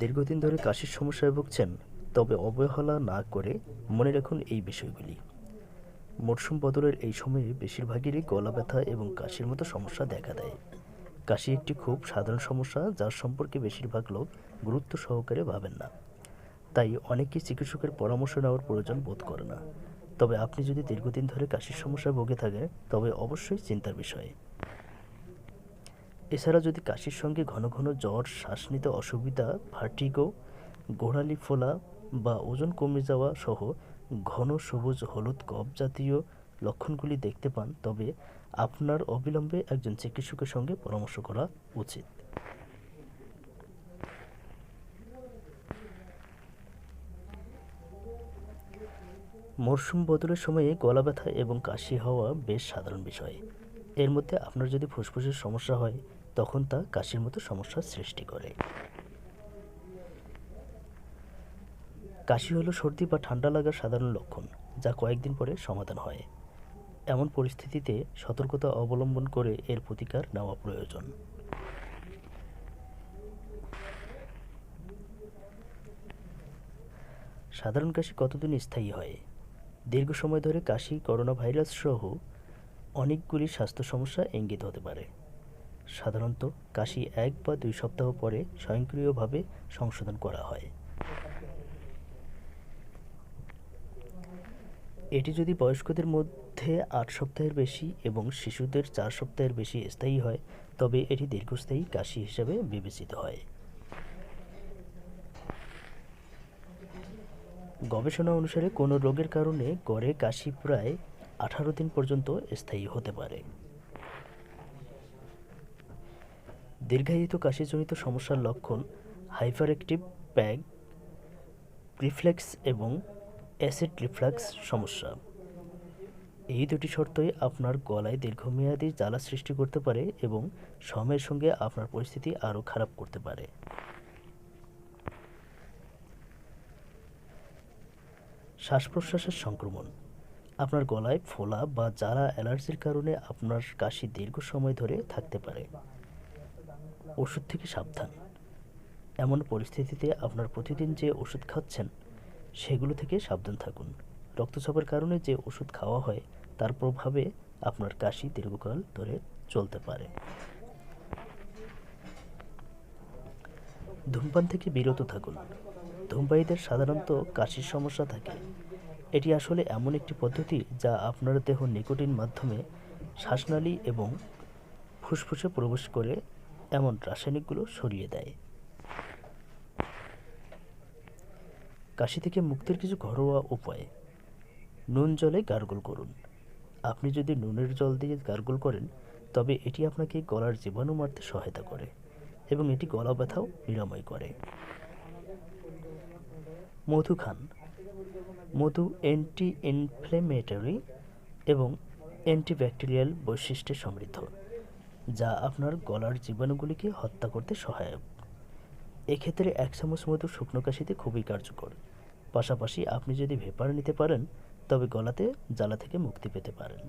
দীর্ঘদিন ধরে কাশির সমস্যায় ভুগছেন, তবে অবহেলা না করে মনে রাখুন এই বিষয়গুলি। মরশুম বদলের এই সময়ে বেশিরভাগেরই গলা ব্যথা এবং কাশির মতো সমস্যা দেখা দেয়। কাশি একটি খুব সাধারণ সমস্যা, যার সম্পর্কে বেশিরভাগ লোক গুরুত্ব সহকারে ভাবেন না। তাই অনেকেই চিকিৎসকের পরামর্শ নেওয়ার প্রয়োজন বোধ করে না। তবে আপনি যদি দীর্ঘদিন ধরে কাশির সমস্যায় ভুগে থাকেন, তবে অবশ্যই চিন্তার বিষয়। এছাড়া যদি কাশির সঙ্গে ঘন ঘন জ্বর, শ্বাস নিতে অসুবিধা, ভার্টিগো, গোড়ালি ফোলা বা ওজন কমে যাওয়া সহ ঘন সবুজ হলুদ কফ জাতীয় লক্ষণগুলি দেখতে পান, তবে আপনার অবিলম্বে একজন চিকিৎসকের সঙ্গে পরামর্শ করা উচিত। মরশুম বদলের সময়ে গলা ব্যথা এবং কাশি হওয়া বেশ সাধারণ বিষয়। এর মধ্যে আপনার যদি ফুসফুসের সমস্যা হয়, তখন তা কাশির মতো সমস্যার সৃষ্টি করে। কাশি হলো সর্দি বা ঠান্ডা লাগার সাধারণ লক্ষণ, যা কয়েকদিন পরে সমাধান হয়। এমন পরিস্থিতিতে সতর্কতা অবলম্বন করে এর প্রতিকার নেওয়া প্রয়োজন। সাধারণ কাশি কতদিন স্থায়ী হয়? দীর্ঘ সময় ধরে কাশি করোনা ভাইরাস সহ অনেকগুলি স্বাস্থ্য সমস্যা ইঙ্গিত হতে পারে। সাধারণত কাশি 1 বা 2 সপ্তাহ পরে স্বয়ংক্রিয়ভাবে সংশোধন করা হয়। এটি যদি বয়স্কদের মধ্যে 8 সপ্তাহের বেশি এবং শিশুদের 4 সপ্তাহের বেশি স্থায়ী হয়, তবে এটি দীর্ঘস্থায়ী কাশি হিসাবে বিবেচিত হয়। গবেষণা অনুসারে কোনো রোগের কারণে গড়ে কাশি প্রায় 18 দিন পর্যন্ত স্থায়ী হতে পারে। দীর্ঘায়িত কাশিজনিত সমস্যার লক্ষণ হাইপারঅ্যাক্টিভ প্যাগ রিফ্লেক্স এবং অ্যাসিড রিফ্লাক্স সমস্যা। এই দুটি শর্তই আপনার গলায় দীর্ঘমেয়াদী জ্বালা সৃষ্টি করতে পারে এবং সময়ের সঙ্গে আপনার পরিস্থিতি আরও খারাপ করতে পারে। শ্বাস প্রশ্বাসের সংক্রমণ। আপনার গলায় ফোলা বা জ্বালা অ্যালার্জির কারণে আপনার কাশি দীর্ঘ সময় ধরে থাকতে পারে। ওষুধ থেকে সাবধান। এমন পরিস্থিতিতে আপনার প্রতিদিন যে ওষুধ খাচ্ছেন, সেগুলো থেকে সাবধান থাকুন। রক্তচাপের কারণে যে ওষুধ খাওয়া হয়, তার প্রভাবে আপনার কাশি দীর্ঘকাল ধরে চলতে পারে। ধূমপান থেকে বিরত থাকুন। ধূমপায়ীদের সাধারণত কাশির সমস্যা থাকে। এটি আসলে এমন একটি পদ্ধতি যা আপনার দেহ নিকোটিন মাধ্যমে শ্বাসনালী এবং ফুসফুসে প্রবেশ করে এমন রাসায়নিকগুলো সরিয়ে দেয়। কাশি থেকে মুক্তির কিছু ঘরোয়া উপায়। নুন জলে গার্গল করুন। আপনি যদি নুনের জল দিয়ে গার্গল করেন, তবে এটি আপনাকে গলার জীবাণু মারতে সহায়তা করে এবং এটি গলা ব্যথাও নিরাময় করে। মধু খান। মধু অ্যান্টি ইনফ্লেমেটরি এবং অ্যান্টিব্যাকটেরিয়াল বৈশিষ্ট্যে সমৃদ্ধ, যা আপনার গলার জীবাণুগুলিকে হত্যা করতে সহায়ক। এক্ষেত্রে 1 চামচ মধু শুকনো কাশিতে খুবই কার্যকর। পাশাপাশি আপনি যদি ভেপার নিতে পারেন, তবে গলাতে জ্বালা থেকে মুক্তি পেতে পারেন।